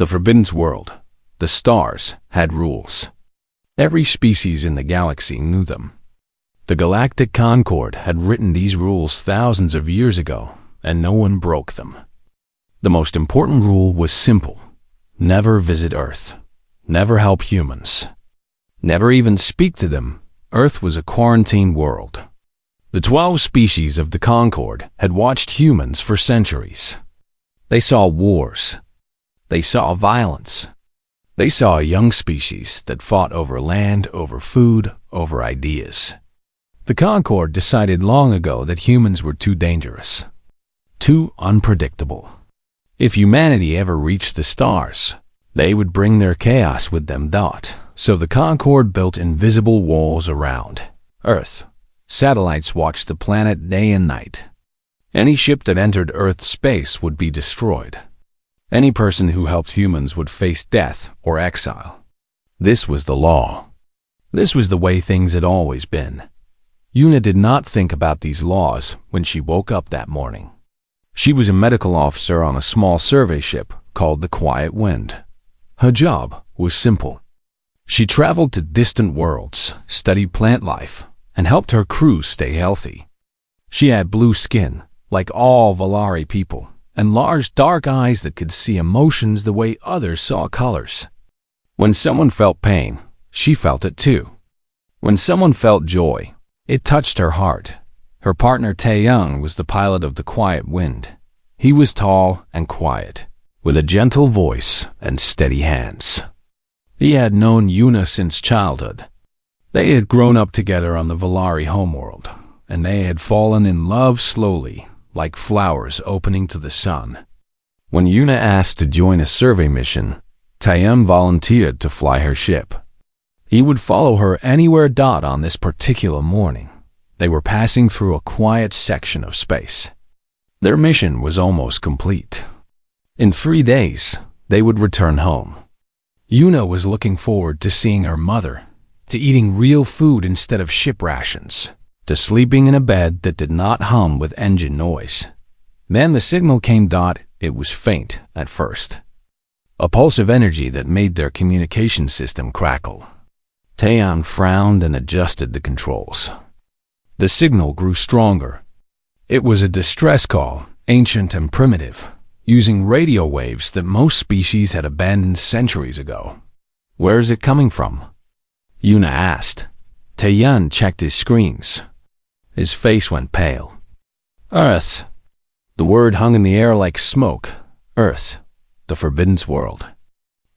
The Forbidden World, the stars, had rules. Every species in the galaxy knew them. The Galactic Concord had written these rules thousands of years ago, and no one broke them. The most important rule was simple: never visit Earth, never help humans, never even speak to them. Earth was a quarantine world. The 12 species of the Concord had watched humans for centuries. They saw wars. They saw violence. They saw a young species that fought over land, over food, over ideas. The Concord decided long ago that humans were too dangerous, too unpredictable. If humanity ever reached the stars, they would bring their chaos with them. So the Concord built invisible walls around Earth. Satellites watched the planet day and night. Any ship that entered Earth's space would be destroyed. Any person who helped humans would face death or exile. This was the law. This was the way things had always been. Una did not think about these laws when she woke up that morning. She was a medical officer on a small survey ship called the Quiet Wind. Her job was simple. She traveled to distant worlds, studied plant life, and helped her crew stay healthy. She had blue skin, like all Valari people, and large dark eyes that could see emotions the way others saw colors. When someone felt pain, she felt it too. When someone felt joy, it touched her heart. Her partner Taeyang was the pilot of the Quiet Wind. He was tall and quiet, with a gentle voice and steady hands. He had known Una since childhood. They had grown up together on the Valari homeworld, and they had fallen in love slowly, like flowers opening to the sun. When Una asked to join a survey mission, Taeyang volunteered to fly her ship. He would follow her anywhere. On this particular morning, they were passing through a quiet section of space. Their mission was almost complete. In 3 days, they would return home. Una was looking forward to seeing her mother, to eating real food instead of ship rations, to sleeping in a bed that did not hum with engine noise. Then the signal came. It was faint at first. A pulse of energy that made their communication system crackle. Taeyang frowned and adjusted the controls. The signal grew stronger. It was a distress call, ancient and primitive, using radio waves that most species had abandoned centuries ago. "Where is it coming from?" Una asked. Taeyang checked his screens. His face went pale. "Earth." The word hung in the air like smoke. Earth, the Forbidden World.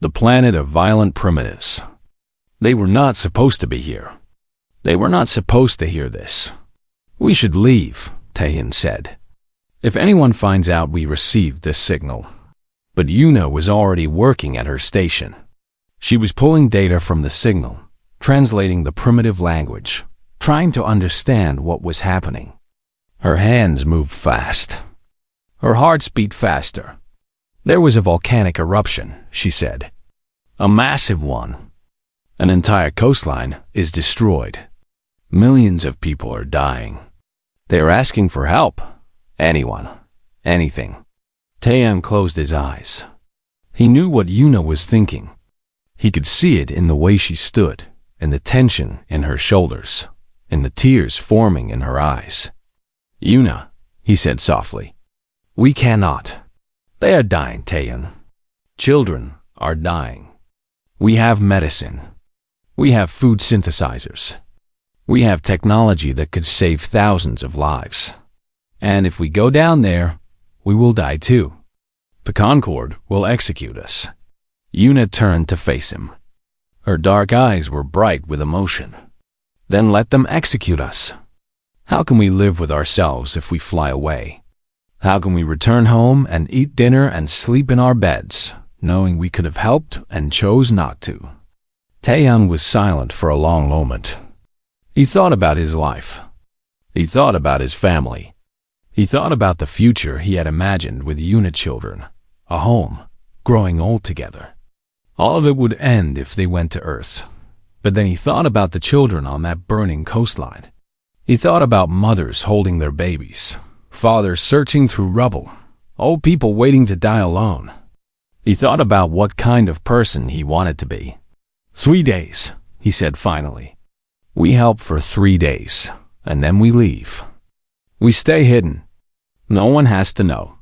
The planet of violent primitives. They were not supposed to be here. They were not supposed to hear this. "We should leave," Taeyang said. "If anyone finds out we received this signal." But Una was already working at her station. She was pulling data from the signal, translating the primitive language, trying to understand what was happening. Her hands moved fast. Her heart beat faster. "There was a volcanic eruption," she said. "A massive one. An entire coastline is destroyed. Millions of people are dying. They are asking for help. Anyone. Anything." Taeyang closed his eyes. He knew what Una was thinking. He could see it in the way she stood, in the tension in her shoulders, in the tears forming in her eyes. "Una," he said softly, "we cannot. They are dying, Taeyang. Children are dying. We have medicine. We have food synthesizers. We have technology that could save thousands of lives. And if we go down there, we will die too. The Concord will execute us." Una turned to face him. Her dark eyes were bright with emotion. "Then let them execute us. How can we live with ourselves if we fly away? How can we return home and eat dinner and sleep in our beds, knowing we could have helped and chose not to?" Taeyang was silent for a long moment. He thought about his life. He thought about his family. He thought about the future he had imagined with Una children, a home, growing old together. All of it would end if they went to Earth. But then he thought about the children on that burning coastline. He thought about mothers holding their babies, fathers searching through rubble, old people waiting to die alone. He thought about what kind of person he wanted to be. 3 days, he said finally. We help for 3 days, and then we leave. We stay hidden. No one has to know.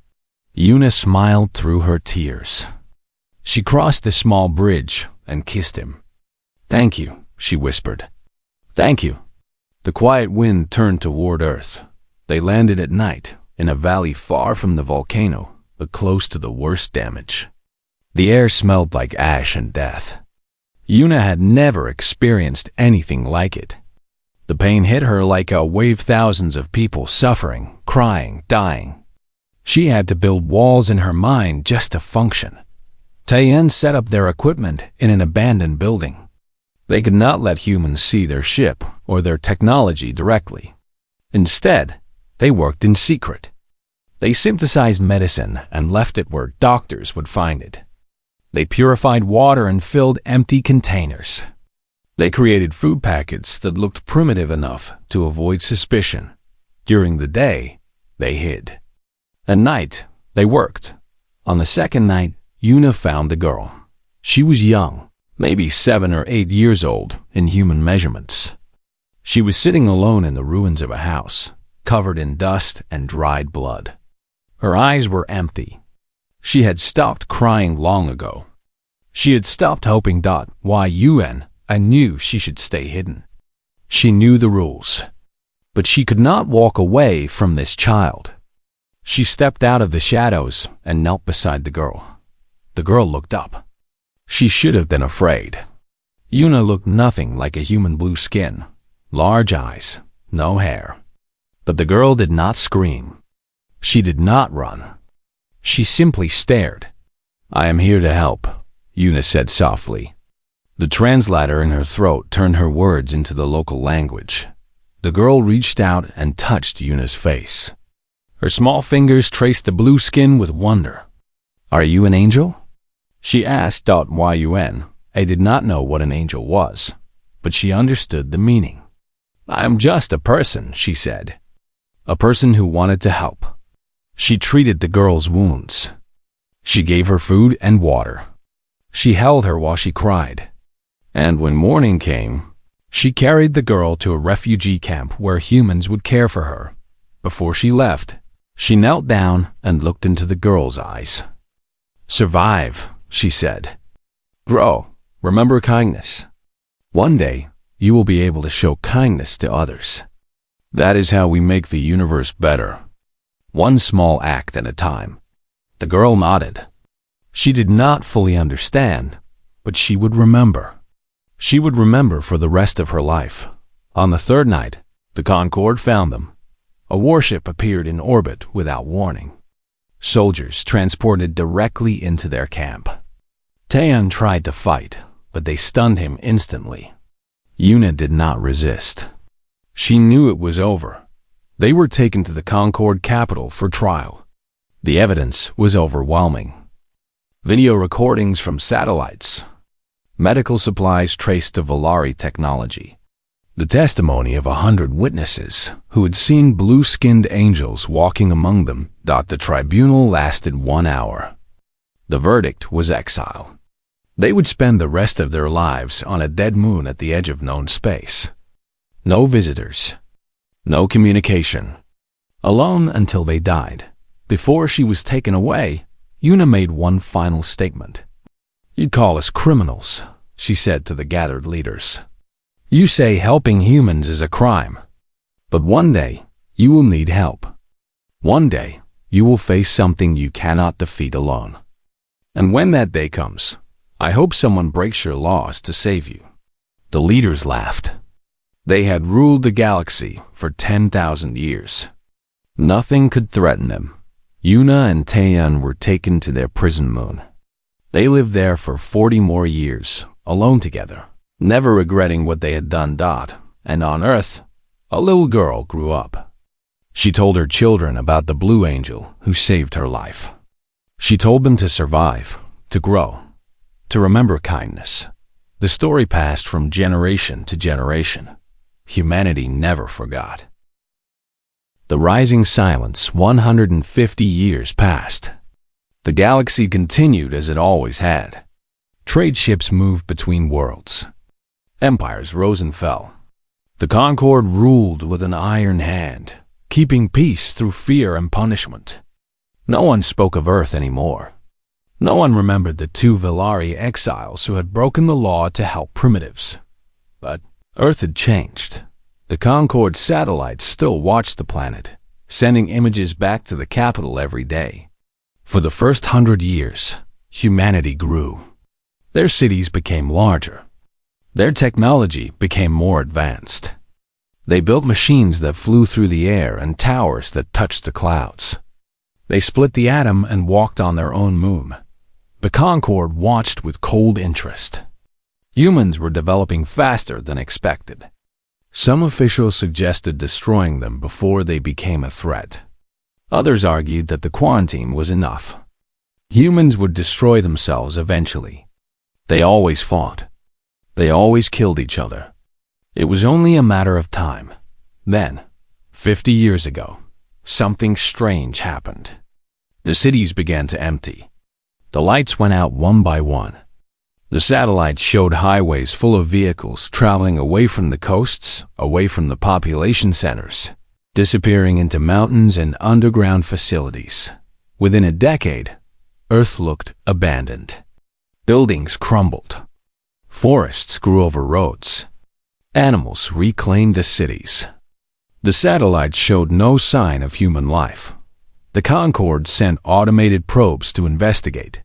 Una smiled through her tears. She crossed the small bridge and kissed him. Thank you, she whispered. Thank you. The quiet wind turned toward Earth. They landed at night in a valley far from the volcano, but close to the worst damage. The air smelled like ash and death. Una had never experienced anything like it. The pain hit her like a wave, thousands of people suffering, crying, dying. She had to build walls in her mind just to function. Taeyeon set up their equipment in an abandoned building. They could not let humans see their ship or their technology directly. Instead, they worked in secret. They synthesized medicine and left it where doctors would find it. They purified water and filled empty containers. They created food packets that looked primitive enough to avoid suspicion. During the day, they hid. At night, they worked. On the second night, Una found the girl. She was young, maybe 7 or 8 years old in human measurements. She was sitting alone in the ruins of a house, covered in dust and dried blood. Her eyes were empty. She had stopped crying long ago. She had stopped hoping. Yun, I knew she should stay hidden. She knew the rules. But she could not walk away from this child. She stepped out of the shadows and knelt beside the girl. The girl looked up. She should have been afraid. Una looked nothing like a human. Blue skin, large eyes, no hair. But the girl did not scream. She did not run. She simply stared. I am here to help, Una said softly. The translator in her throat turned her words into the local language. The girl reached out and touched Una's face. Her small fingers traced the blue skin with wonder. Are you an angel? She asked. Yun. I did not know what an angel was, but she understood the meaning. I am just a person, she said. A person who wanted to help. She treated the girl's wounds. She gave her food and water. She held her while she cried. And when morning came, she carried the girl to a refugee camp where humans would care for her. Before she left, she knelt down and looked into the girl's eyes. Survive, she said. Grow. Remember kindness. One day, you will be able to show kindness to others. That is how we make the universe better. One small act at a time. The girl nodded. She did not fully understand, but she would remember. She would remember for the rest of her life. On the third night, the Concorde found them. A warship appeared in orbit without warning. Soldiers transported directly into their camp. Taeyeon tried to fight, but they stunned him instantly. Una did not resist. She knew it was over. They were taken to the Concorde capital for trial. The evidence was overwhelming. Video recordings from satellites. Medical supplies traced to Volari technology. The testimony of 100 witnesses who had seen blue-skinned angels walking among them. The tribunal lasted 1 hour. The verdict was exile. They would spend the rest of their lives on a dead moon at the edge of known space. No visitors. No communication. Alone until they died. Before she was taken away, Una made one final statement. You'd call us criminals, she said to the gathered leaders. You say helping humans is a crime. But one day, you will need help. One day, you will face something you cannot defeat alone. And when that day comes, I hope someone breaks your laws to save you. The leaders laughed. They had ruled the galaxy for 10,000 years. Nothing could threaten them. Una and Taeyeon were taken to their prison moon. They lived there for 40 more years, alone together, never regretting what they had done. And on Earth, a little girl grew up. She told her children about the Blue Angel who saved her life. She told them to survive, to grow, to remember kindness. The story passed from generation to generation. Humanity never forgot. The rising silence. 150 years passed. The galaxy continued as it always had. Trade ships moved between worlds. Empires rose and fell. The Concord ruled with an iron hand, keeping peace through fear and punishment. No one spoke of Earth anymore. No one remembered the two Villari exiles who had broken the law to help primitives. But Earth had changed. The Concord satellites still watched the planet, sending images back to the capital every day. For the first 100 years, humanity grew. Their cities became larger. Their technology became more advanced. They built machines that flew through the air and towers that touched the clouds. They split the atom and walked on their own moon. The Concord watched with cold interest. Humans were developing faster than expected. Some officials suggested destroying them before they became a threat. Others argued that the quarantine was enough. Humans would destroy themselves eventually. They always fought. They always killed each other. It was only a matter of time. Then, 50 years ago, something strange happened. The cities began to empty. The lights went out one by one. The satellites showed highways full of vehicles traveling away from the coasts, away from the population centers, disappearing into mountains and underground facilities. Within a decade, Earth looked abandoned. Buildings crumbled. Forests grew over roads. Animals reclaimed the cities. The satellites showed no sign of human life. The Concord sent automated probes to investigate.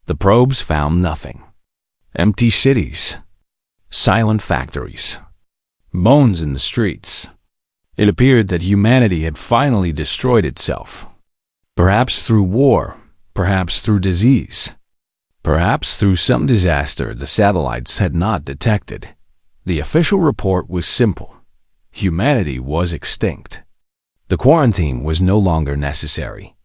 The probes found nothing. Empty cities. Silent factories. Bones in the streets. It appeared that humanity had finally destroyed itself. Perhaps through war, perhaps through disease, perhaps through some disaster the satellites had not detected. The official report was simple. Humanity was extinct. The quarantine was no longer necessary.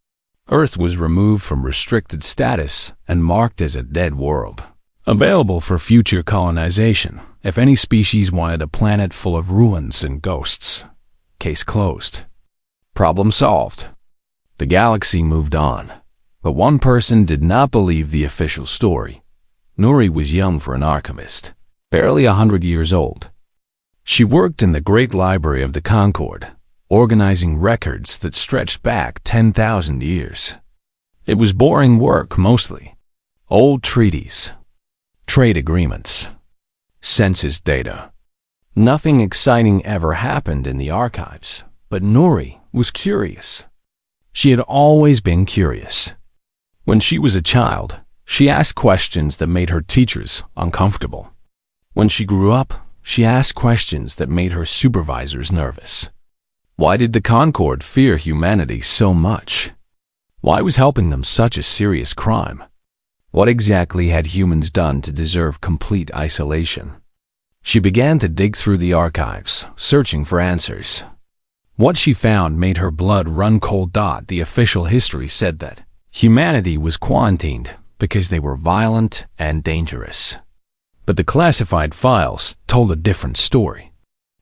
Earth was removed from restricted status and marked as a dead world, available for future colonization if any species wanted a planet full of ruins and ghosts. Case closed. Problem solved. The galaxy moved on. But one person did not believe the official story. Nuri was young for an archivist, barely 100 years old. She worked in the Great Library of the Concord, organizing records that stretched back 10,000 years. It was boring work mostly. Old treaties, trade agreements, census data. Nothing exciting ever happened in the archives, but Nuri was curious. She had always been curious. When she was a child, she asked questions that made her teachers uncomfortable. When she grew up, she asked questions that made her supervisors nervous. Why did the Concord fear humanity so much? Why was helping them such a serious crime? What exactly had humans done to deserve complete isolation? She began to dig through the archives, searching for answers. What she found made her blood run cold. The official history said that humanity was quarantined because they were violent and dangerous. But the classified files told a different story.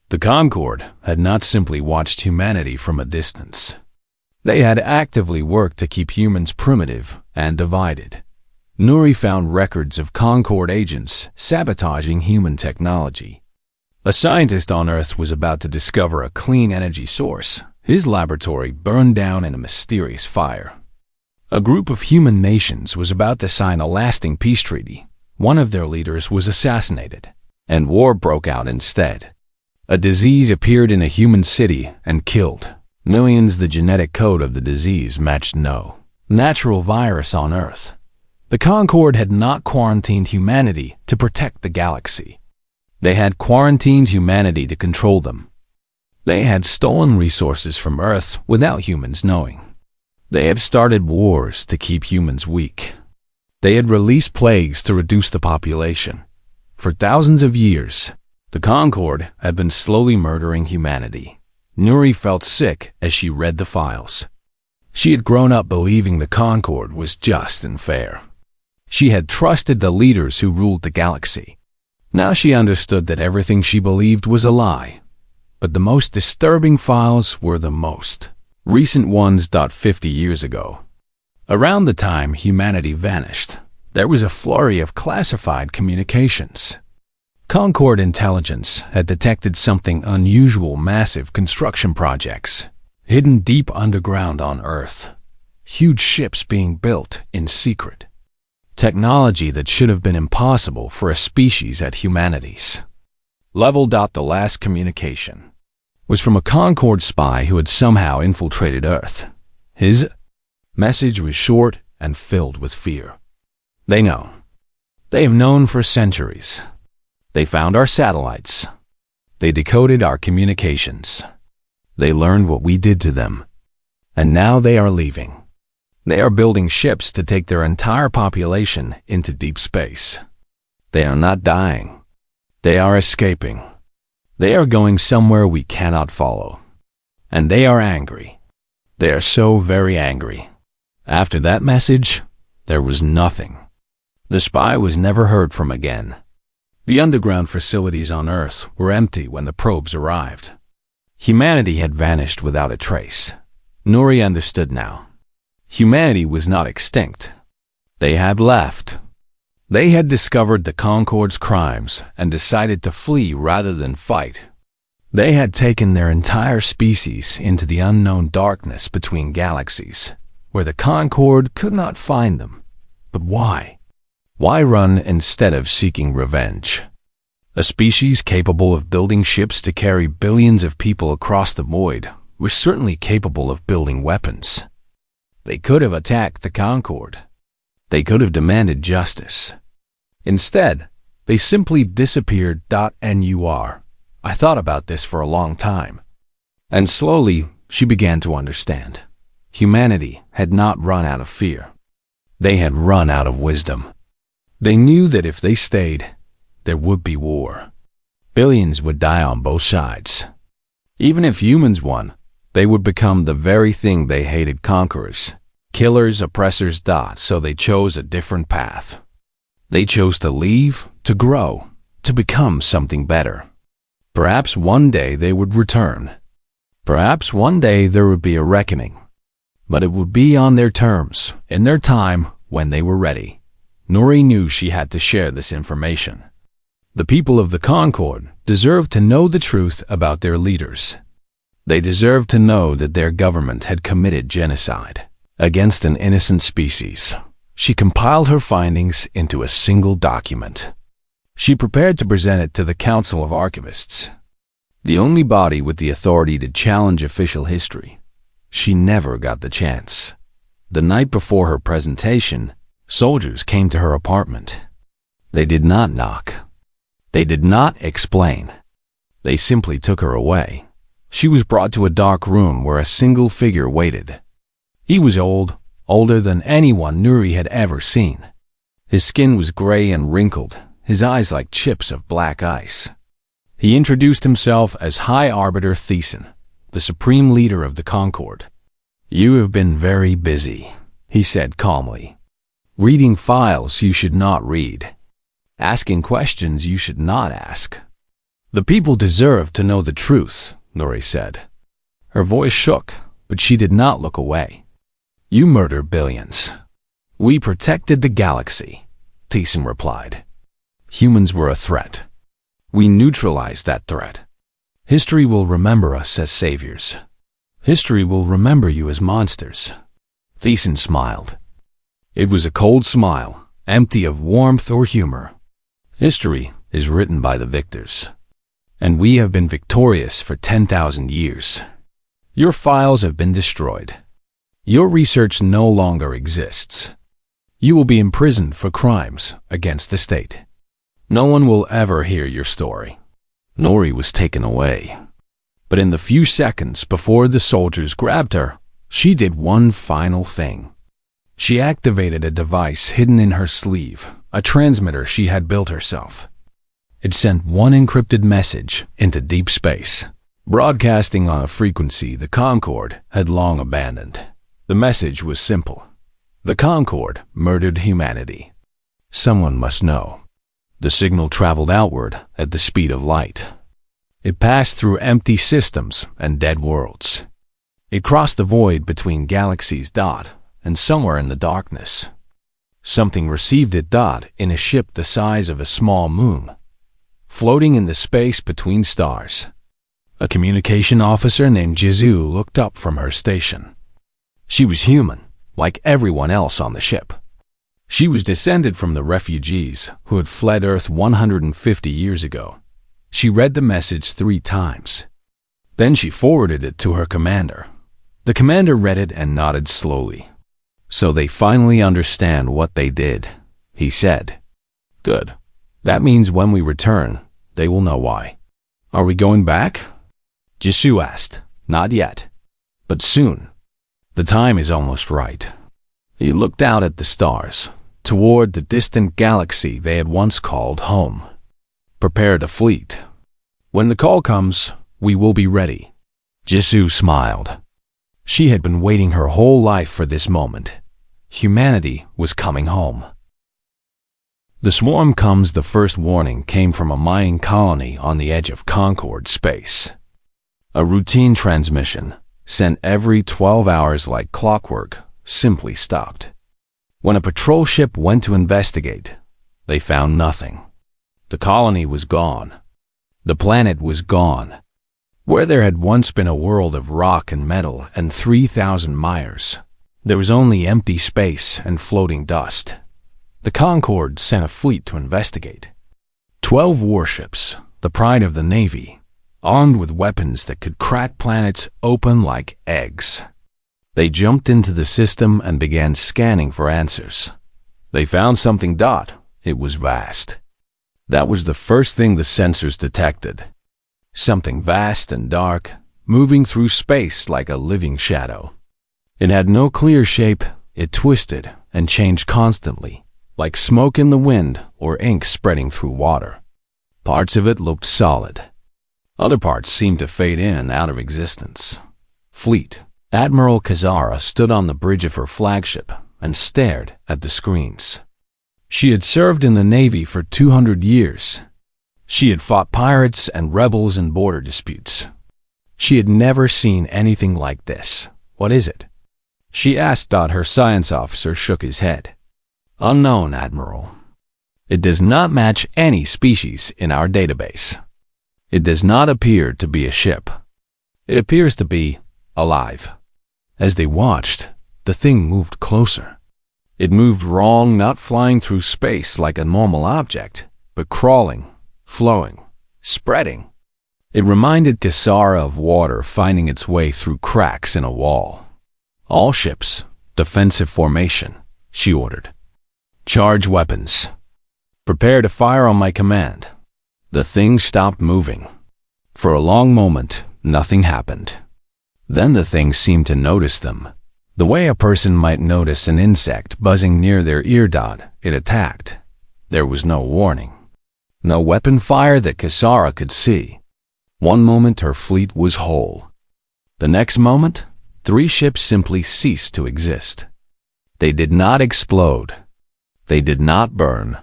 The Concord had not simply watched humanity from a distance. They had actively worked to keep humans primitive and divided. Nuri found records of Concord agents sabotaging human technology. A scientist on Earth was about to discover a clean energy source. His laboratory burned down in a mysterious fire. A group of human nations was about to sign a lasting peace treaty. One of their leaders was assassinated, and war broke out instead. A disease appeared in a human city and killed millions. The genetic code of the disease matched no natural virus on Earth. The Concord had not quarantined humanity to protect the galaxy. They had quarantined humanity to control them. They had stolen resources from Earth without humans knowing. They had started wars to keep humans weak. They had released plagues to reduce the population. For thousands of years, the Concord had been slowly murdering humanity. Nuri felt sick as she read the files. She had grown up believing the Concord was just and fair. She had trusted the leaders who ruled the galaxy. Now she understood that everything she believed was a lie. But the most disturbing files were the most recent ones. 50 years ago, Around the time humanity vanished, there was a flurry of classified communications. Concord Intelligence had detected something unusual: massive construction projects, hidden deep underground on Earth. Huge ships being built in secret. Technology that should have been impossible for a species at humanity's level. The last communication was from a Concord spy who had somehow infiltrated Earth. His message was short and filled with fear. They know. They have known for centuries. They found our satellites. They decoded our communications. They learned what we did to them. And now they are leaving. They are building ships to take their entire population into deep space. They are not dying. They are escaping. They are going somewhere we cannot follow. And they are angry. They are so very angry. After that message, there was nothing. The spy was never heard from again. The underground facilities on Earth were empty when the probes arrived. Humanity had vanished without a trace. Nuri understood now. Humanity was not extinct. They had left. They had discovered the Concord's crimes and decided to flee rather than fight. They had taken their entire species into the unknown darkness between galaxies, where the Concord could not find them. But why? Why run instead of seeking revenge? A species capable of building ships to carry billions of people across the void was certainly capable of building weapons. They could have attacked the Concord. They could have demanded justice. Instead, they simply disappeared. Nur. I thought about this for a long time. And slowly, she began to understand. Humanity had not run out of fear. They had run out of wisdom. They knew that if they stayed, there would be war. Billions would die on both sides. Even if humans won, they would become the very thing they hated: conquerors, killers, oppressors. So they chose a different path. They chose to leave, to grow, to become something better. Perhaps one day they would return. Perhaps one day there would be a reckoning. But it would be on their terms, in their time, when they were ready. Nuri knew she had to share this information. The people of the Concord deserved to know the truth about their leaders. They deserved to know that their government had committed genocide against an innocent species. She compiled her findings into a single document. She prepared to present it to the Council of Archivists, the only body with the authority to challenge official history. She never got the chance. The night before her presentation, soldiers came to her apartment. They did not knock. They did not explain. They simply took her away. She was brought to a dark room where a single figure waited. He was old, older than anyone Nuri had ever seen. His skin was gray and wrinkled, his eyes like chips of black ice. He introduced himself as High Arbiter Thiessen, the supreme leader of the Concord. "You have been very busy," he said calmly. "Reading files you should not read. Asking questions you should not ask." "The people deserve to know the truth," Nuri said. Her voice shook, but she did not look away. "You murdered billions." "We protected the galaxy," Thiessen replied. "Humans were a threat. We neutralized that threat. History will remember us as saviors. History will remember you as monsters." Thiessen smiled. It was a cold smile, empty of warmth or humor. "History is written by the victors, and we have been victorious for 10,000 years. Your files have been destroyed. Your research no longer exists. You will be imprisoned for crimes against the state. No one will ever hear your story." Nuri was taken away. But in the few seconds before the soldiers grabbed her, she did one final thing. She activated a device hidden in her sleeve, a transmitter she had built herself. It sent one encrypted message into deep space, broadcasting on a frequency the Concord had long abandoned. The message was simple. The Concord murdered humanity. Someone must know. The signal traveled outward at the speed of light. It passed through empty systems and dead worlds. It crossed the void between galaxies. and somewhere in the darkness, something received it. In a ship the size of a small moon, floating in the space between stars. A communication officer named Jizu looked up from her station. She was human, like everyone else on the ship. She was descended from the refugees who had fled Earth 150 years ago. She read the message 3 times. Then she forwarded it to her commander. The commander read it and nodded slowly. "So they finally understand what they did," he said. "Good. That means when we return, they will know why." "Are we going back?" Jisoo asked. "Not yet, but soon. The time is almost right." He looked out at the stars, toward the distant galaxy they had once called home. "Prepare the fleet. When the call comes, we will be ready." Jisoo smiled. She had been waiting her whole life for this moment. Humanity was coming home. The swarm comes. The first warning came from a mining colony on the edge of Concord space. A routine transmission, sent every 12 hours like clockwork, simply stopped. When a patrol ship went to investigate, they found nothing. The colony was gone. The planet was gone. Where there had once been a world of rock and metal and 3,000 Myers, there was only empty space and floating dust. The Concorde sent a fleet to investigate. 12 warships, the pride of the Navy, armed with weapons that could crack planets open like eggs. They jumped into the system and began scanning for answers. They found something. It was vast. That was the first thing the sensors detected. Something vast and dark, moving through space like a living shadow. It had no clear shape. It twisted and changed constantly, like smoke in the wind or ink spreading through water. Parts of it looked solid. Other parts seemed to fade in and out of existence. Fleet. Admiral Kazara stood on the bridge of her flagship and stared at the screens. She had served in the Navy for 200 years. She had fought pirates and rebels in border disputes. She had never seen anything like this. "What is it?" she asked. Her science officer shook his head. "Unknown, Admiral. It does not match any species in our database. It does not appear to be a ship. It appears to be alive." As they watched, the thing moved closer. It moved wrong, not flying through space like a normal object, but crawling, flowing, spreading. It reminded Kisara of water finding its way through cracks in a wall. "All ships, defensive formation," she ordered. "Charge weapons. Prepare to fire on my command." The thing stopped moving. For a long moment, nothing happened. Then the thing seemed to notice them. The way a person might notice an insect buzzing near their ear. It attacked. There was no warning. No weapon fire that Kisara could see. One moment her fleet was whole. The next moment, 3 ships simply ceased to exist. They did not explode. They did not burn.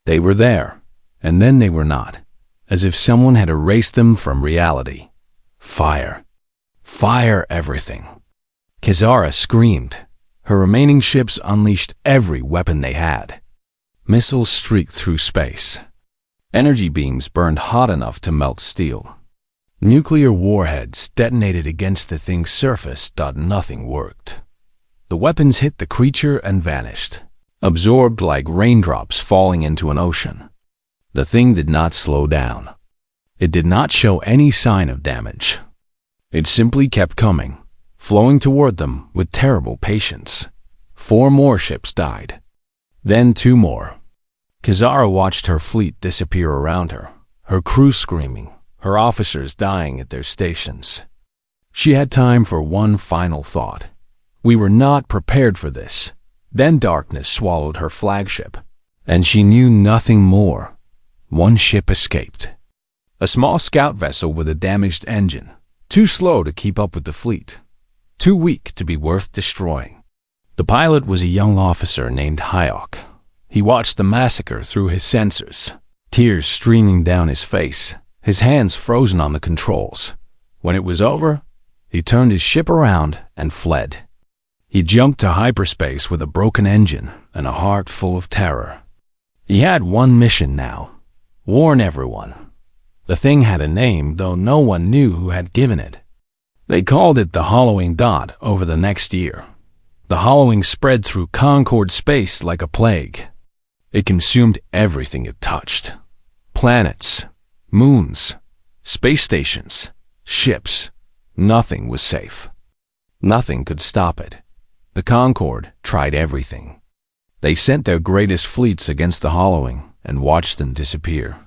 They were there, and then they were not, as if someone had erased them from reality. Fire. Fire everything. Kizara screamed. Her remaining ships unleashed every weapon they had. Missiles streaked through space. Energy beams burned hot enough to melt steel. Nuclear warheads detonated against the thing's surface. Nothing worked. The weapons hit the creature and vanished, absorbed like raindrops falling into an ocean. The thing did not slow down. It did not show any sign of damage. It simply kept coming, flowing toward them with terrible patience. 4 more ships died. Then 2 more. Kizara watched her fleet disappear around her, her crew screaming, her officers dying at their stations. She had time for one final thought. We were not prepared for this. Then darkness swallowed her flagship, and she knew nothing more. One ship escaped. A small scout vessel with a damaged engine, too slow to keep up with the fleet, too weak to be worth destroying. The pilot was a young officer named Hyok. He watched the massacre through his sensors, tears streaming down his face, his hands frozen on the controls. When it was over, he turned his ship around and fled. He jumped to hyperspace with a broken engine and a heart full of terror. He had one mission now: warn everyone. The thing had a name, though no one knew who had given it. They called it the Hollowing Dot over the next year. The hollowing spread through Concord space like a plague. It consumed everything it touched: planets, moons, space stations, ships. Nothing was safe. Nothing could stop it. The Concord tried everything. They sent their greatest fleets against the hollowing and watched them disappear.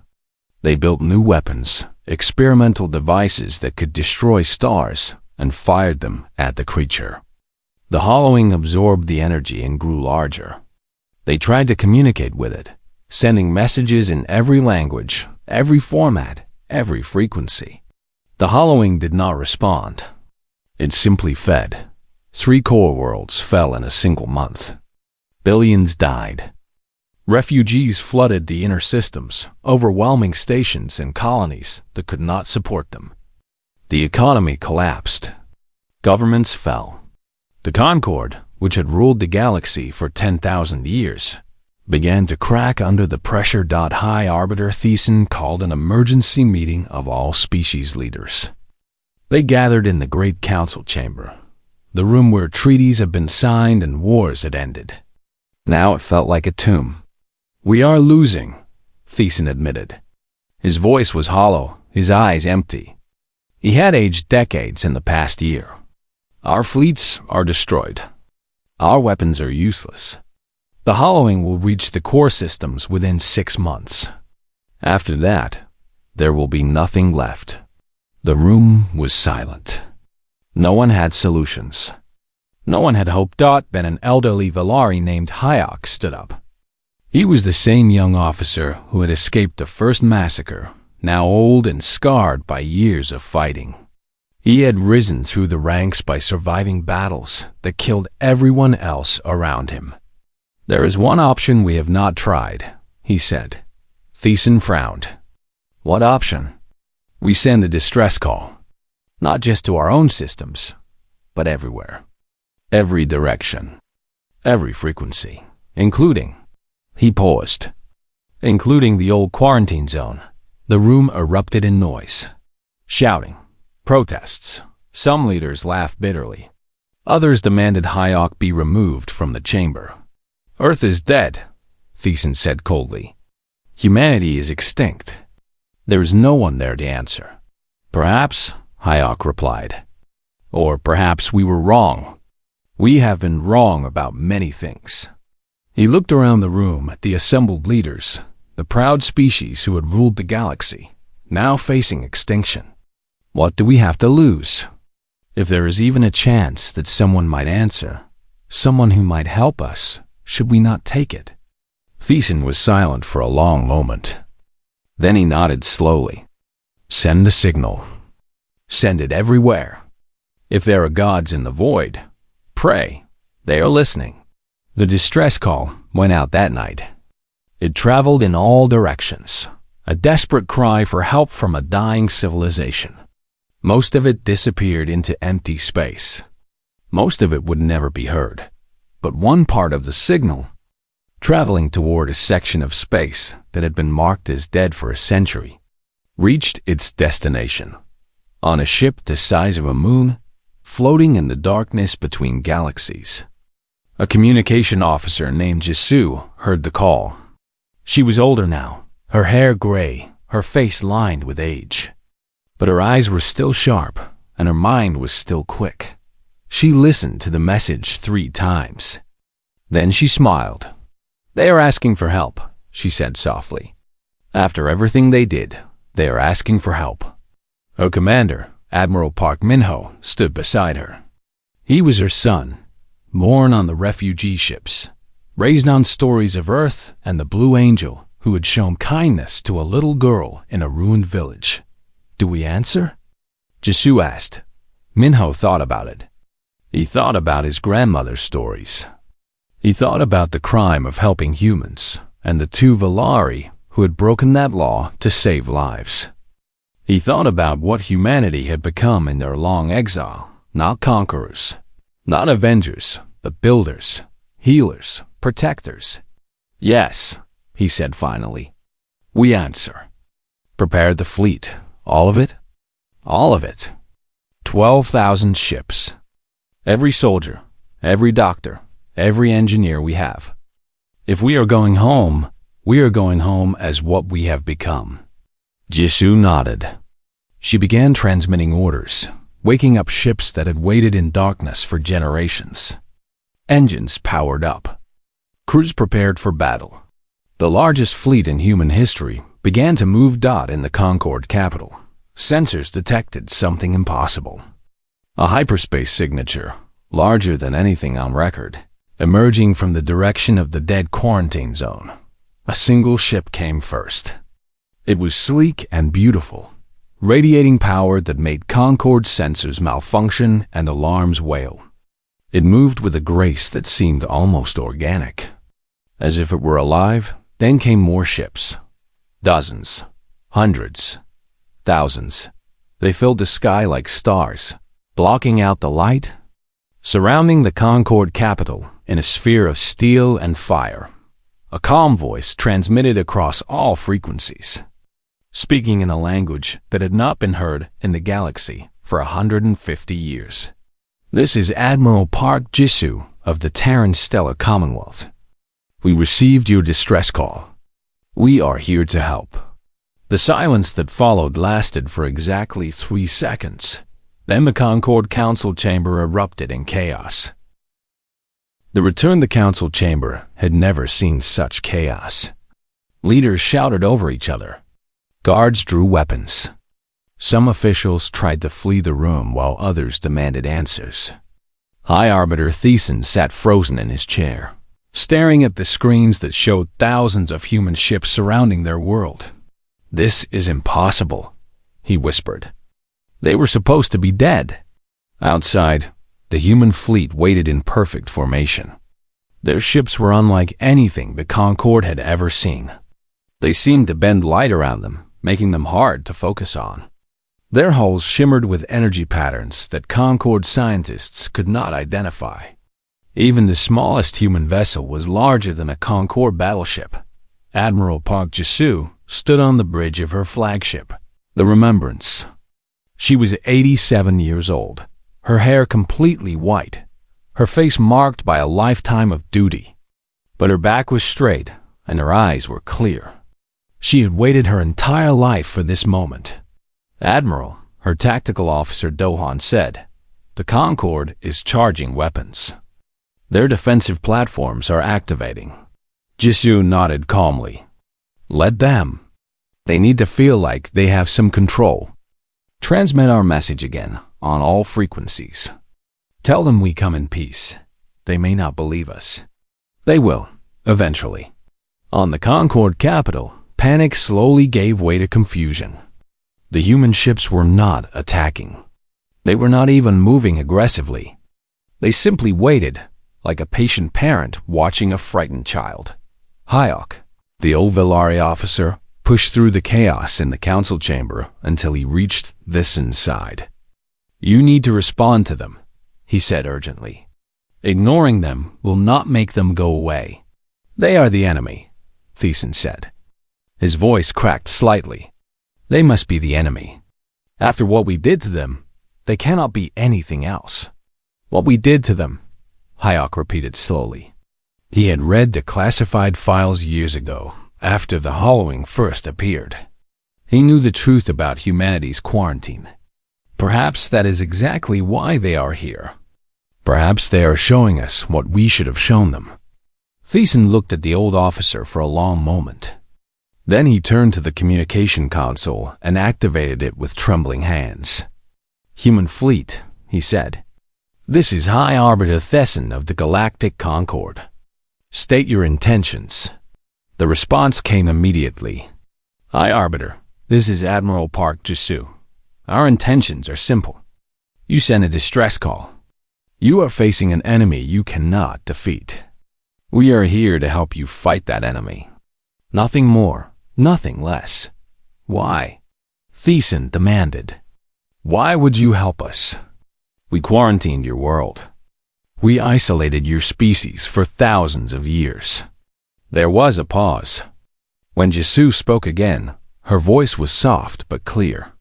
They built new weapons, experimental devices that could destroy stars, and fired them at the creature. The hollowing absorbed the energy and grew larger. They tried to communicate with it, sending messages in every language, every format, every frequency. The hollowing did not respond. It simply fed. 3 core worlds fell in a single month. Billions died. Refugees flooded the inner systems, overwhelming stations and colonies that could not support them. The economy collapsed. Governments fell. The Concord, which had ruled the galaxy for 10,000 years, began to crack under the pressure. High Arbiter Thiessen called an emergency meeting of all species leaders. They gathered in the Great Council Chamber, the room where treaties had been signed and wars had ended. Now it felt like a tomb. "We are losing," Thiessen admitted. His voice was hollow, his eyes empty. He had aged decades in the past year. "Our fleets are destroyed. Our weapons are useless. The hollowing will reach the core systems within 6 months. After that, there will be nothing left." The room was silent. No one had solutions. No one had hope. Then an elderly Valari named Hayok stood up. He was the same young officer who had escaped the first massacre, now old and scarred by years of fighting. He had risen through the ranks by surviving battles that killed everyone else around him. "There is one option we have not tried," he said. Thiessen frowned. "What option?" "We send a distress call. Not just to our own systems, but everywhere. Every direction. Every frequency. Including..." He paused. "Including the old quarantine zone." The room erupted in noise. Shouting. Protests. Some leaders laughed bitterly. Others demanded Hayok be removed from the chamber. "Earth is dead," Thiessen said coldly. "Humanity is extinct." There was no one there to answer. "Perhaps," Hayok replied. "Or perhaps we were wrong. We have been wrong about many things." He looked around the room at the assembled leaders, the proud species who had ruled the galaxy, now facing extinction. "What do we have to lose? If there is even a chance that someone might answer, someone who might help us, should we not take it?" Thiessen was silent for a long moment. Then he nodded slowly. "Send a signal. Send it everywhere. If there are gods in the void, pray. They are listening." The distress call went out that night. It traveled in all directions, a desperate cry for help from a dying civilization. Most of it disappeared into empty space. Most of it would never be heard. But one part of the signal, traveling toward a section of space that had been marked as dead for a century, reached its destination. On a ship the size of a moon, floating in the darkness between galaxies. A communication officer named Jisoo heard the call. She was older now, her hair gray, her face lined with age. But her eyes were still sharp, and her mind was still quick. She listened to the message 3 times. Then she smiled. "They are asking for help," she said softly. "After everything they did, they are asking for help." Her commander, Admiral Park Min-ho, stood beside her. He was her son, born on the refugee ships, raised on stories of Earth and the Blue Angel who had shown kindness to a little girl in a ruined village. "Do we answer?" Jisoo asked. Min-ho thought about it. He thought about his grandmother's stories. He thought about the crime of helping humans and the 2 Valari who had broken that law to save lives. He thought about what humanity had become in their long exile, not conquerors, not avengers, the builders, healers, protectors. Yes, he said finally. We answer. Prepared the fleet. All of it? All of it. 12,000 ships. Every soldier, every doctor, every engineer we have. If we are going home, we are going home as what we have become. Jisoo nodded. She began transmitting orders, waking up ships that had waited in darkness for generations. Engines powered up. Crews prepared for battle. The largest fleet in human history began to move. In the Concord capital, sensors detected something impossible. A hyperspace signature, larger than anything on record, emerging from the direction of the dead quarantine zone. A single ship came first. It was sleek and beautiful, radiating power that made Concord's sensors malfunction and alarms wail. It moved with a grace that seemed almost organic. As if it were alive, then came more ships. Dozens, hundreds, thousands. They filled the sky like stars, blocking out the light, surrounding the Concord capital in a sphere of steel and fire. A calm voice transmitted across all frequencies, speaking in a language that had not been heard in the galaxy for 150 years. This is Admiral Park Jisoo of the Terran Stellar Commonwealth. We received your distress call. We are here to help. The silence that followed lasted for exactly 3 seconds. Then the Concord Council Chamber erupted in chaos. The return to Council Chamber had never seen such chaos. Leaders shouted over each other. Guards drew weapons. Some officials tried to flee the room while others demanded answers. High Arbiter Thiessen sat frozen in his chair, staring at the screens that showed thousands of human ships surrounding their world. This is impossible, he whispered. They were supposed to be dead. Outside, the human fleet waited in perfect formation. Their ships were unlike anything the Concord had ever seen. They seemed to bend light around them, making them hard to focus on. Their hulls shimmered with energy patterns that Concord scientists could not identify. Even the smallest human vessel was larger than a Concord battleship. Admiral Park Jisoo stood on the bridge of her flagship, the Remembrance. She was 87 years old, her hair completely white, her face marked by a lifetime of duty. But her back was straight and her eyes were clear. She had waited her entire life for this moment. Admiral, her tactical officer Dohan said, the Concord is charging weapons. Their defensive platforms are activating. Jisoo nodded calmly. Let them. They need to feel like they have some control. Transmit our message again on all frequencies. Tell them we come in peace. They may not believe us. They will, eventually. On the Concord capital, panic slowly gave way to confusion. The human ships were not attacking. They were not even moving aggressively. They simply waited, like a patient parent watching a frightened child. Hyok, the old Velari officer, pushed through the chaos in the council chamber until he reached Thiesen's side. You need to respond to them, he said urgently. Ignoring them will not make them go away. They are the enemy, Thiessen said. His voice cracked slightly. They must be the enemy. After what we did to them, they cannot be anything else. What we did to them, Hyok repeated slowly. He had read the classified files years ago, after the Hollowing first appeared. He knew the truth about humanity's quarantine. Perhaps that is exactly why they are here. Perhaps they are showing us what we should have shown them. Thiessen looked at the old officer for a long moment. Then he turned to the communication console and activated it with trembling hands. Human fleet, he said. This is High Arbiter Thiessen of the Galactic Concord. State your intentions. The response came immediately. High Arbiter, this is Admiral Park Jisoo. Our intentions are simple. You sent a distress call. You are facing an enemy you cannot defeat. We are here to help you fight that enemy. Nothing more, nothing less. Why? Thiessen demanded. Why would you help us? We quarantined your world. We isolated your species for thousands of years." There was a pause. When Jisoo spoke again, her voice was soft but clear.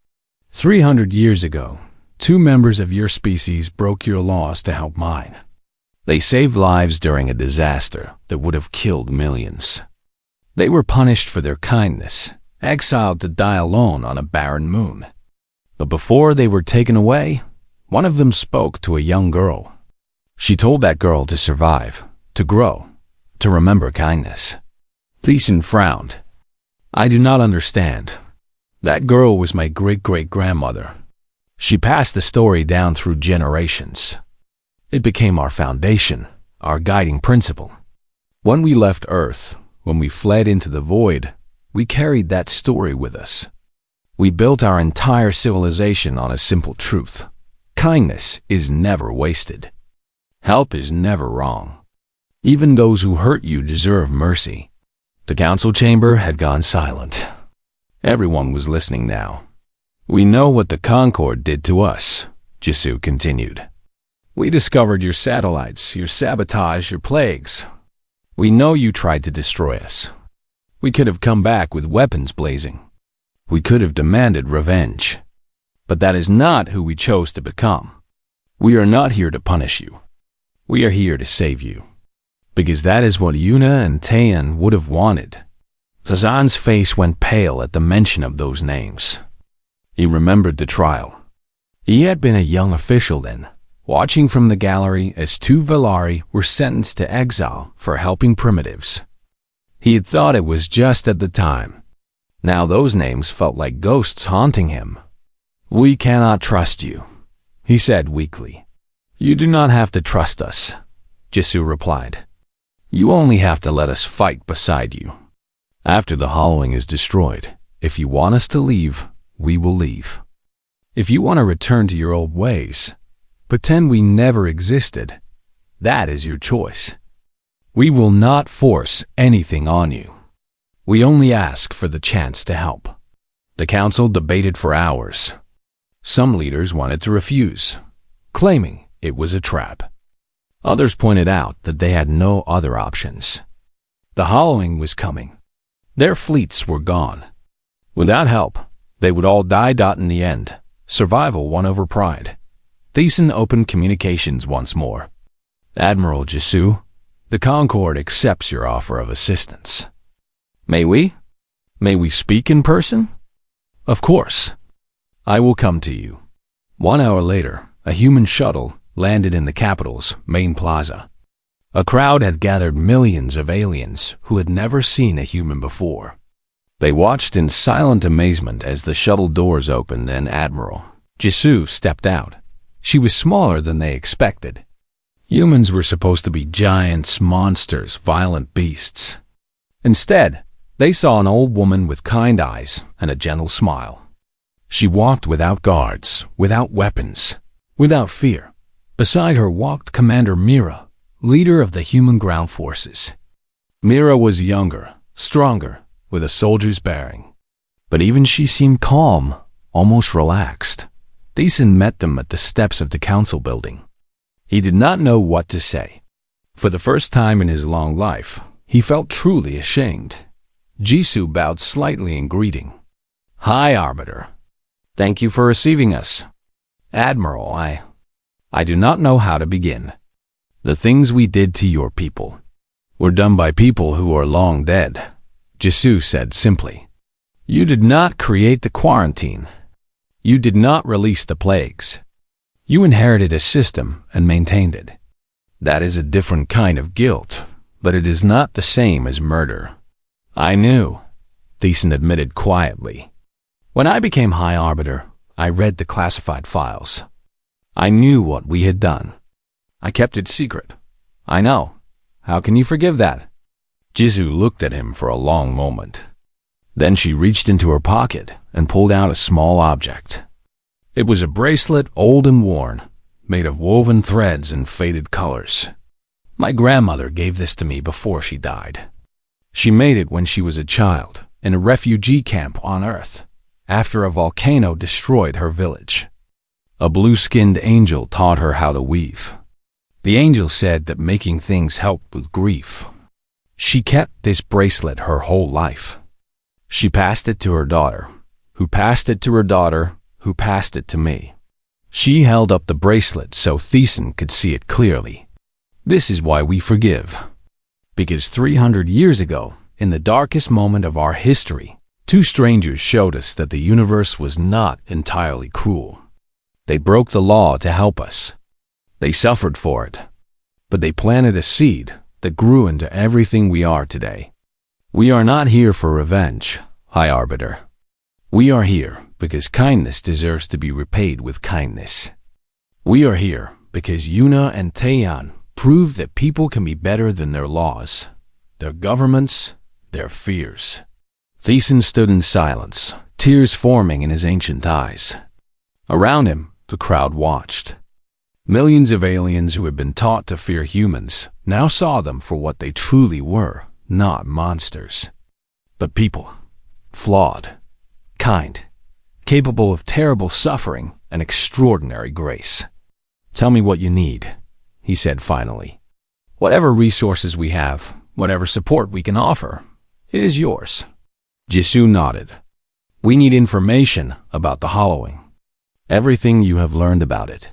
300 years ago, 2 members of your species broke your laws to help mine. They saved lives during a disaster that would have killed millions. They were punished for their kindness, exiled to die alone on a barren moon. But before they were taken away, one of them spoke to a young girl. She told that girl to survive, to grow, to remember kindness. Thiessen frowned. "I do not understand. That girl was my great-great-grandmother. She passed the story down through generations. It became our foundation, our guiding principle. When we left Earth, when we fled into the void, we carried that story with us. We built our entire civilization on a simple truth. Kindness is never wasted. Help is never wrong. Even those who hurt you deserve mercy." The council chamber had gone silent. Everyone was listening now. "We know what the Concord did to us," Jisoo continued. "We discovered your satellites, your sabotage, your plagues. We know you tried to destroy us. We could have come back with weapons blazing. We could have demanded revenge. But that is not who we chose to become. We are not here to punish you. We are here to save you. Because that is what Yuna and Taeyeon would have wanted." Tazan's face went pale at the mention of those names. He remembered the trial. He had been a young official then, watching from the gallery as 2 Velari were sentenced to exile for helping primitives. He had thought it was just at the time. Now those names felt like ghosts haunting him. "We cannot trust you," he said weakly. "You do not have to trust us," Jisoo replied. "You only have to let us fight beside you. After the hollowing is destroyed, if you want us to leave, we will leave. If you want to return to your old ways, pretend we never existed, that is your choice. We will not force anything on you. We only ask for the chance to help." The council debated for hours. Some leaders wanted to refuse, claiming it was a trap. Others pointed out that they had no other options. The hollowing was coming. Their fleets were gone. Without help, they would all die. In the end, survival won over pride. Thiessen opened communications once more. "Admiral Jisoo, the Concord accepts your offer of assistance." May we? May we speak in person?" "Of course. I will come to you." 1 hour later, a human shuttle landed in the capital's main plaza. A crowd had gathered millions of aliens who had never seen a human before. They watched in silent amazement as the shuttle doors opened and Admiral Jisoo stepped out. She was smaller than they expected. Humans were supposed to be giants, monsters, violent beasts. Instead, they saw an old woman with kind eyes and a gentle smile. She walked without guards, without weapons, without fear. Beside her walked Commander Mira, leader of the human ground forces. Mira was younger, stronger, with a soldier's bearing. But even she seemed calm, almost relaxed. Thiessen met them at the steps of the council building. He did not know what to say. For the first time in his long life, he felt truly ashamed. Jisoo bowed slightly in greeting. "Hi, Arbiter. Thank you for receiving us." "Admiral, I do not know how to begin. The things we did to your people were done by people who are long dead," Jisoo said simply. "You did not create the quarantine. You did not release the plagues. You inherited a system and maintained it. That is a different kind of guilt, but it is not the same as murder." "I knew," Thiessen admitted quietly. "When I became High Arbiter, I read the classified files. I knew what we had done. I kept it secret. I know. How can you forgive that?" Jisoo looked at him for a long moment. Then she reached into her pocket and pulled out a small object. It was a bracelet, old and worn, made of woven threads and faded colors. "My grandmother gave this to me before she died. She made it when she was a child in a refugee camp on Earth, after a volcano destroyed her village. A blue-skinned angel taught her how to weave. The angel said that making things helped with grief. She kept this bracelet her whole life. She passed it to her daughter, who passed it to her daughter, who passed it to me. She held up the bracelet so Thesan could see it clearly. This is why we forgive. Because 300 years ago, in the darkest moment of our history, two strangers showed us that the universe was not entirely cruel. They broke the law to help us. They suffered for it. But they planted a seed that grew into everything we are today. We are not here for revenge, High Arbiter. We are here because kindness deserves to be repaid with kindness. We are here because Yuna and Taeyan prove that people can be better than their laws, their governments, their fears. Thesan stood in silence, tears forming in his ancient eyes. Around him, the crowd watched. Millions of aliens who had been taught to fear humans now saw them for what they truly were, not monsters, but people, flawed, kind, capable of terrible suffering and extraordinary grace. "Tell me what you need," he said finally. "Whatever resources we have, whatever support we can offer, it is yours." Jisoo nodded. "We need information about the hollowing. Everything you have learned about it.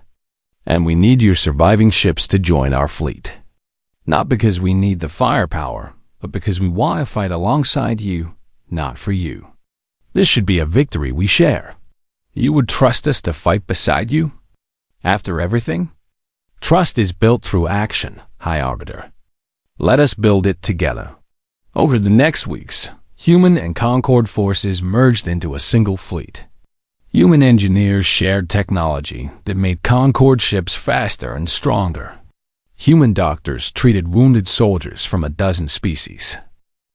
And we need your surviving ships to join our fleet. Not because we need the firepower, but because we want to fight alongside you, not for you. This should be a victory we share. You would trust us to fight beside you? After everything? Trust is built through action, High Arbiter. Let us build it together." Over the next weeks, human and Concord forces merged into a single fleet. Human engineers shared technology that made Concord ships faster and stronger. Human doctors treated wounded soldiers from a dozen species.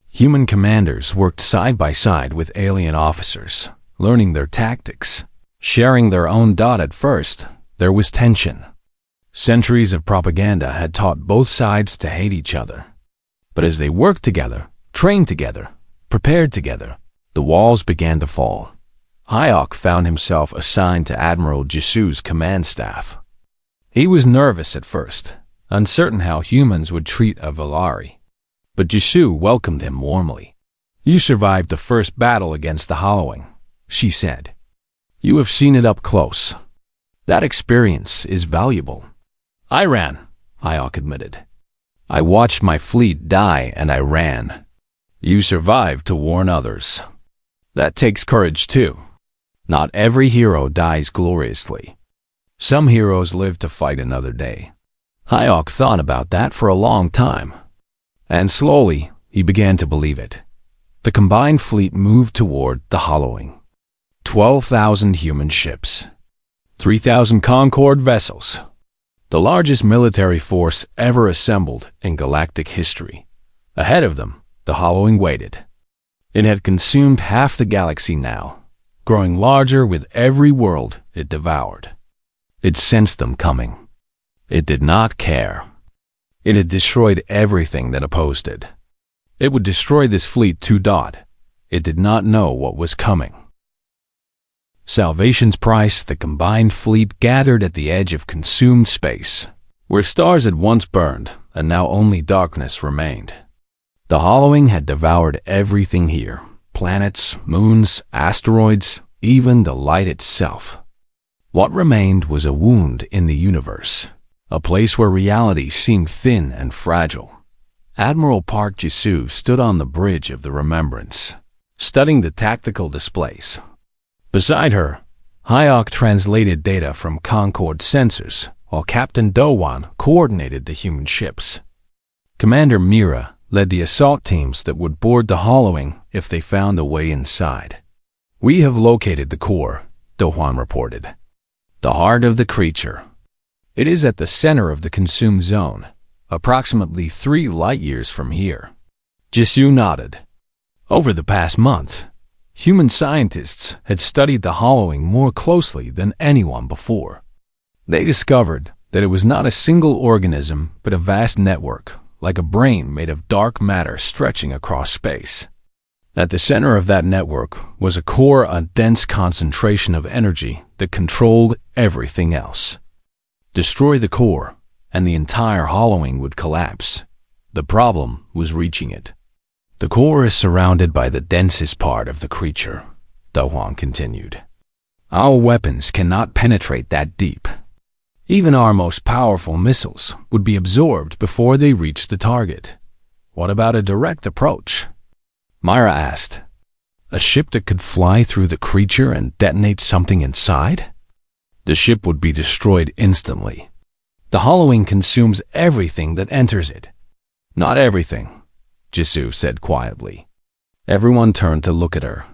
Human commanders worked side by side with alien officers, learning their tactics, sharing their own. At first, there was tension. Centuries of propaganda had taught both sides to hate each other. But as they worked together, trained together, prepared together, the walls began to fall. Hyok found himself assigned to Admiral Jisoo's command staff. He was nervous at first, uncertain how humans would treat a Valari. But Jisoo welcomed him warmly. "You survived the first battle against the hollowing," she said. "You have seen it up close. That experience is valuable." "I ran," Hyok admitted. "I watched my fleet die and I ran. You survived to warn others. That takes courage too. Not every hero dies gloriously. Some heroes live to fight another day." Hyok thought about that for a long time. And slowly, he began to believe it. The combined fleet moved toward the hollowing. 12,000 human ships. 3,000 Concord vessels. The largest military force ever assembled in galactic history. Ahead of them, the hollowing waited. It had consumed half the galaxy now, growing larger with every world it devoured. It sensed them coming. It did not care. It had destroyed everything that opposed it. It would destroy this fleet too. It did not know what was coming. Salvation's price, the combined fleet gathered at the edge of consumed space, where stars had once burned and now only darkness remained. The hollowing had devoured everything here. Planets, moons, asteroids, even the light itself. What remained was a wound in the universe, a place where reality seemed thin and fragile. Admiral Park Jisoo stood on the bridge of the Remembrance, studying the tactical displays. Beside her, Hyok translated data from Concord sensors, while Captain Dowan coordinated the human ships. Commander Mira led the assault teams that would board the hollowing if they found a way inside. "We have located the core," Dowan reported. "The heart of the creature. It is at the center of the consumed zone, approximately 3 light-years from here." Jisoo nodded. Over the past month, human scientists had studied the hollowing more closely than anyone before. They discovered that it was not a single organism, but a vast network, like a brain made of dark matter stretching across space. At the center of that network was a core, a dense concentration of energy that controlled everything else. Destroy the core, and the entire hollowing would collapse. The problem was reaching it. The core is surrounded by the densest part of the creature, Do-hwan continued. Our weapons cannot penetrate that deep. Even our most powerful missiles would be absorbed before they reach the target. What about a direct approach? Myra asked. A ship that could fly through the creature and detonate something inside? The ship would be destroyed instantly. The hollowing consumes everything that enters it. Not everything, Jisoo said quietly. Everyone turned to look at her.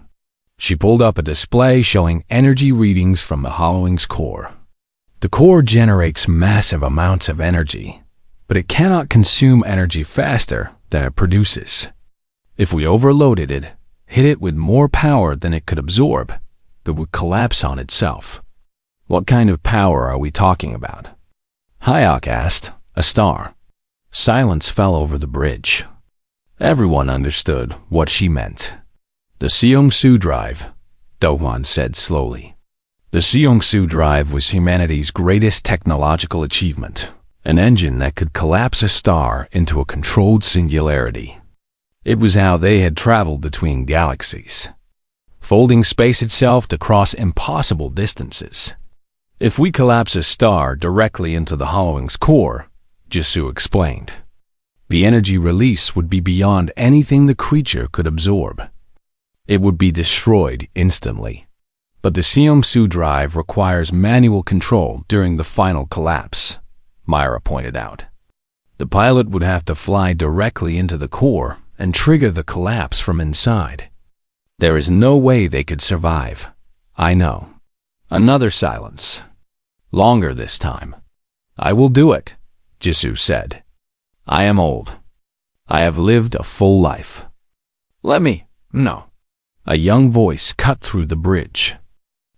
She pulled up a display showing energy readings from the hollowing's core. The core generates massive amounts of energy, but it cannot consume energy faster than it produces. If we overloaded it, hit it with more power than it could absorb, it would collapse on itself. What kind of power are we talking about? Hyuk asked. A star. Silence fell over the bridge. Everyone understood what she meant. The Seongsu Drive, Do-hwan said slowly. The Seongsu Drive was humanity's greatest technological achievement, an engine that could collapse a star into a controlled singularity. It was how they had traveled between galaxies, folding space itself to cross impossible distances. If we collapse a star directly into the hollowing's core, Jisoo explained, the energy release would be beyond anything the creature could absorb. It would be destroyed instantly. But the Seongsu Drive requires manual control during the final collapse, Myra pointed out. The pilot would have to fly directly into the core and trigger the collapse from inside. There is no way they could survive. I know. Another silence. Longer this time. I will do it, Jisoo said. I am old. I have lived a full life. No. A young voice cut through the bridge.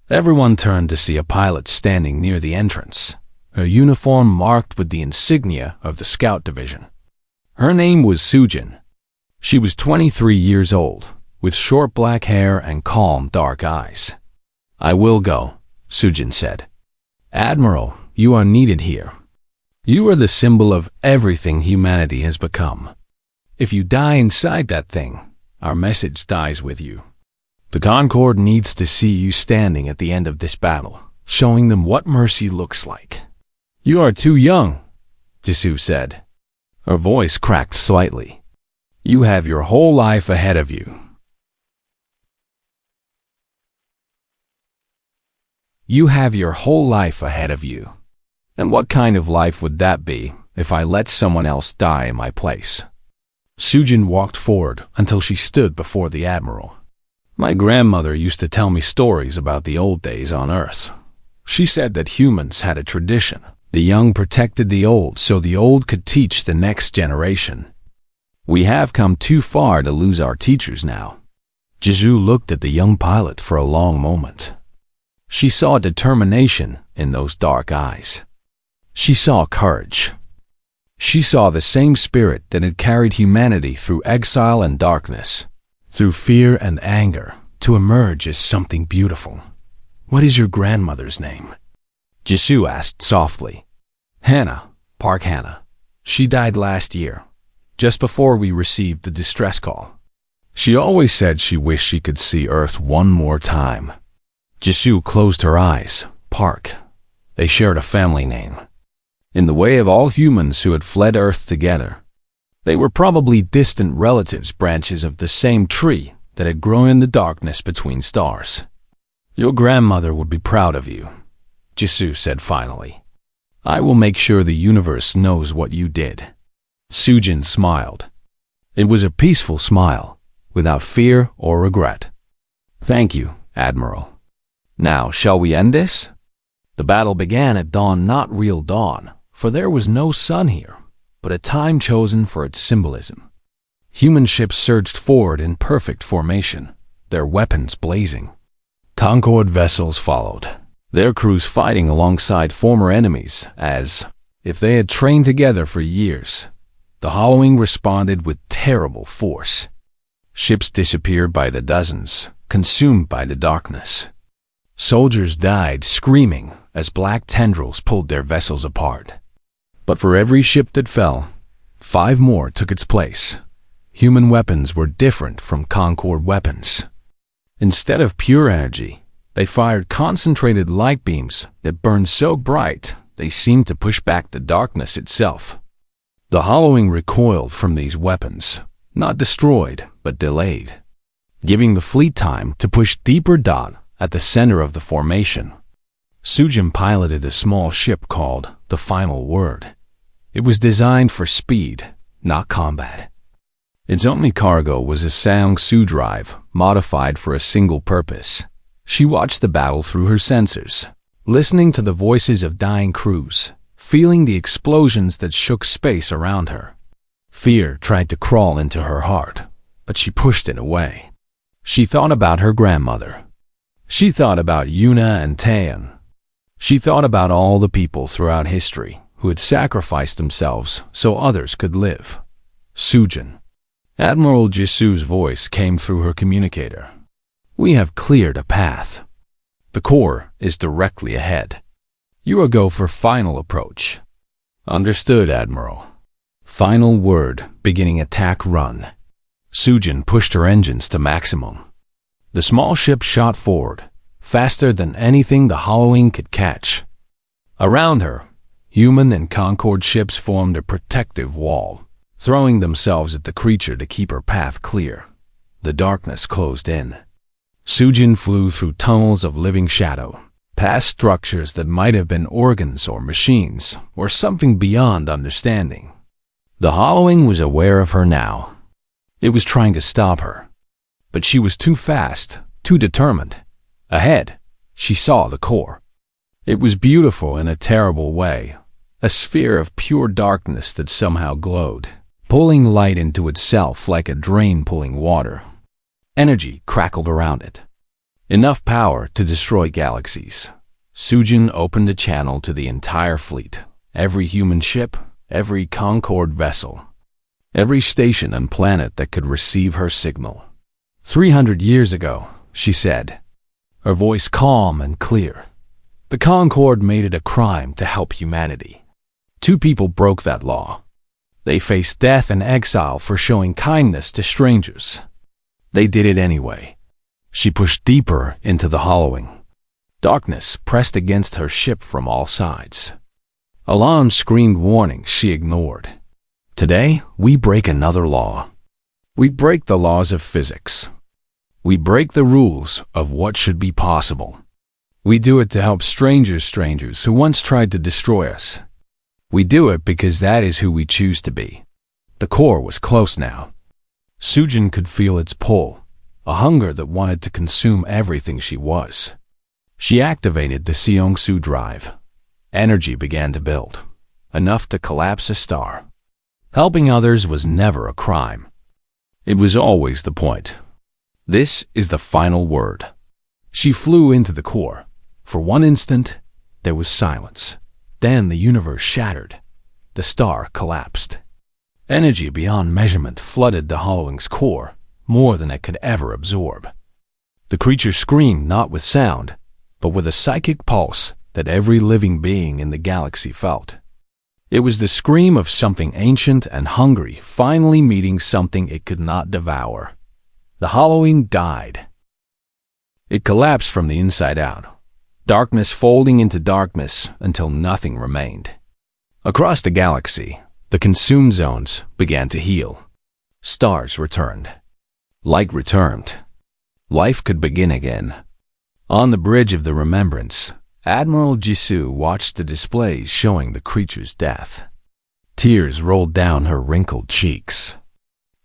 Everyone turned to see a pilot standing near the entrance, her uniform marked with the insignia of the Scout Division. Her name was Sujin. She was 23 years old, with short black hair and calm dark eyes. I will go, Sujin said. Admiral, you are needed here. You are the symbol of everything humanity has become. If you die inside that thing, our message dies with you. The Concorde needs to see you standing at the end of this battle, showing them what mercy looks like. You are too young, Jisoo said. Her voice cracked slightly. You have your whole life ahead of you. You have your whole life ahead of you. And what kind of life would that be if I let someone else die in my place? Sujin walked forward until she stood before the Admiral. My grandmother used to tell me stories about the old days on Earth. She said that humans had a tradition. The young protected the old so the old could teach the next generation. We have come too far to lose our teachers now. Jisoo looked at the young pilot for a long moment. She saw determination in those dark eyes. She saw courage. She saw the same spirit that had carried humanity through exile and darkness, through fear and anger, to emerge as something beautiful. What is your grandmother's name? Jisoo asked softly. Hannah, Park Hannah. She died last year, just before we received the distress call. She always said she wished she could see Earth one more time. Jisoo closed her eyes. Park. They shared a family name. In the way of all humans who had fled Earth together, they were probably distant relatives, branches of the same tree that had grown in the darkness between stars. Your grandmother would be proud of you, Jisoo said finally. I will make sure the universe knows what you did. Sujin smiled. It was a peaceful smile, without fear or regret. Thank you, Admiral. Now, shall we end this? The battle began at dawn, not real dawn, for there was no sun here, but a time chosen for its symbolism. Human ships surged forward in perfect formation, their weapons blazing. Concorde vessels followed, their crews fighting alongside former enemies as, if they had trained together for years, the hollowing responded with terrible force. Ships disappeared by the dozens, consumed by the darkness. Soldiers died screaming as black tendrils pulled their vessels apart. But for every ship that fell, 5 more took its place. Human weapons were different from Concord weapons. Instead of pure energy, they fired concentrated light beams that burned so bright they seemed to push back the darkness itself. The Hollowing recoiled from these weapons, not destroyed, but delayed, giving the fleet time to push deeper down at the center of the formation. Sujin piloted a small ship called the Final Word. It was designed for speed, not combat. Its only cargo was a Seong-Su drive, modified for a single purpose. She watched the battle through her sensors, listening to the voices of dying crews, feeling the explosions that shook space around her. Fear tried to crawl into her heart, but she pushed it away. She thought about her grandmother. She thought about Yuna and Taeyeon. She thought about all the people throughout history who had sacrificed themselves so others could live. Sujin. Admiral Jisu's voice came through her communicator. We have cleared a path. The core is directly ahead. You are go for final approach. Understood, Admiral. Final Word beginning attack run. Sujin pushed her engines to maximum. The small ship shot forward, faster than anything the Hollowing could catch. Around her, human and Concord ships formed a protective wall, throwing themselves at the creature to keep her path clear. The darkness closed in. Sujin flew through tunnels of living shadow, past structures that might have been organs or machines, or something beyond understanding. The Hollowing was aware of her now. It was trying to stop her. But she was too fast, too determined. Ahead, she saw the core. It was beautiful in a terrible way, a sphere of pure darkness that somehow glowed, pulling light into itself like a drain pulling water. Energy crackled around it. Enough power to destroy galaxies. Sujin opened a channel to the entire fleet, every human ship, every Concord vessel, every station and planet that could receive her signal. 300 years ago, she said, her voice calm and clear. The Concord made it a crime to help humanity. 2 people broke that law. They faced death and exile for showing kindness to strangers. They did it anyway. She pushed deeper into the Hollowing. Darkness pressed against her ship from all sides. Alarms screamed warnings she ignored. Today, we break another law. We break the laws of physics. We break the rules of what should be possible. We do it to help strangers who once tried to destroy us. We do it because that is who we choose to be. The core was close now. Sujin could feel its pull, a hunger that wanted to consume everything she was. She activated the Seong-Su drive. Energy began to build, enough to collapse a star. Helping others was never a crime. It was always the point. This is the final word. She flew into the core. For one instant, there was silence. Then the universe shattered. The star collapsed. Energy beyond measurement flooded the Hollowing's core, more than it could ever absorb. The creature screamed not with sound, but with a psychic pulse that every living being in the galaxy felt. It was the scream of something ancient and hungry finally meeting something it could not devour. The Hollowing died. It collapsed from the inside out, darkness folding into darkness until nothing remained. Across the galaxy, the consumed zones began to heal. Stars returned. Light returned. Life could begin again. On the bridge of the Remembrance, Admiral Jisu watched the displays showing the creature's death. Tears rolled down her wrinkled cheeks.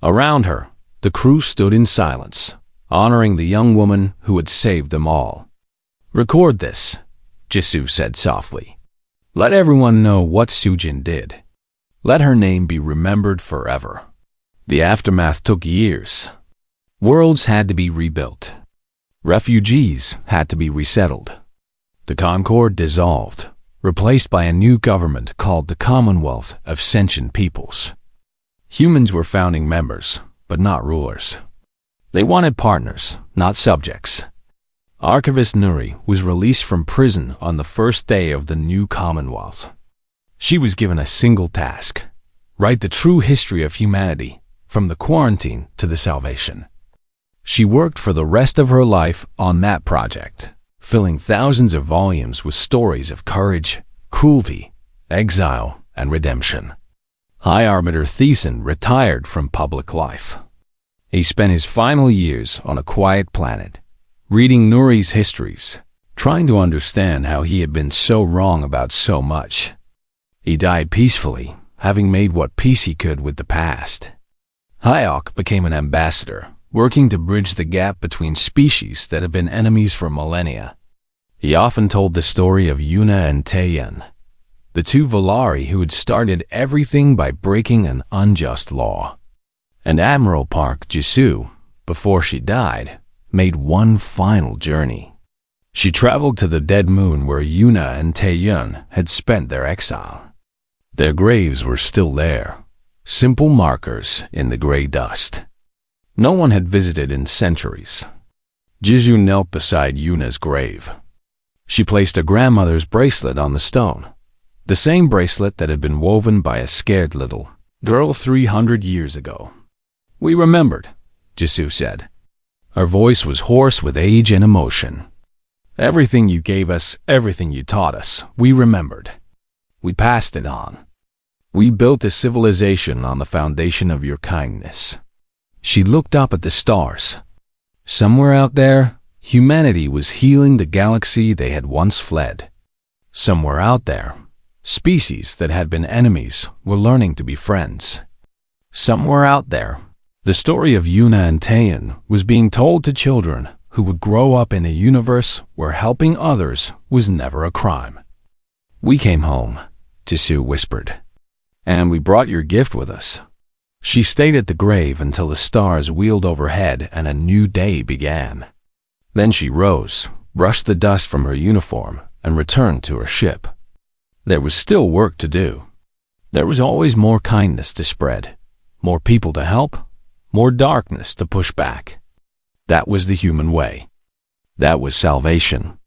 Around her, the crew stood in silence, honoring the young woman who had saved them all. Record this, Jisu said softly. Let everyone know what Sujin did. Let her name be remembered forever. The aftermath took years. Worlds had to be rebuilt. Refugees had to be resettled. The Concord dissolved, replaced by a new government called the Commonwealth of Sentient Peoples. Humans were founding members, but not rulers. They wanted partners, not subjects. Archivist Nuri was released from prison on the first day of the new Commonwealth. She was given a single task: write the true history of humanity, from the quarantine to the salvation. She worked for the rest of her life on that project, filling thousands of volumes with stories of courage, cruelty, exile, and redemption. High Arbiter Thiessen retired from public life. He spent his final years on a quiet planet, reading Nuri's histories, trying to understand how he had been so wrong about so much. He died peacefully, having made what peace he could with the past. Hayok became an ambassador, working to bridge the gap between species that had been enemies for millennia. He often told the story of Yuna and Taeyeon, the two Volari who had started everything by breaking an unjust law. And Admiral Park Jisoo, before she died, made one final journey. She traveled to the dead moon where Yuna and Taeyeon had spent their exile. Their graves were still there, simple markers in the gray dust. No one had visited in centuries. Jisoo knelt beside Yuna's grave. She placed a grandmother's bracelet on the stone, the same bracelet that had been woven by a scared little girl 300 years ago. "We remembered," Jisoo said. Her voice was hoarse with age and emotion. "Everything you gave us, everything you taught us, we remembered. We passed it on. We built a civilization on the foundation of your kindness." She looked up at the stars. Somewhere out there, humanity was healing the galaxy they had once fled. Somewhere out there, species that had been enemies were learning to be friends. Somewhere out there, the story of Yuna and Taeyeon was being told to children who would grow up in a universe where helping others was never a crime. "We came home," Jisoo whispered. "And we brought your gift with us." She stayed at the grave until the stars wheeled overhead and a new day began. Then she rose, brushed the dust from her uniform, and returned to her ship. There was still work to do. There was always more kindness to spread, more people to help, more darkness to push back. That was the human way. That was salvation.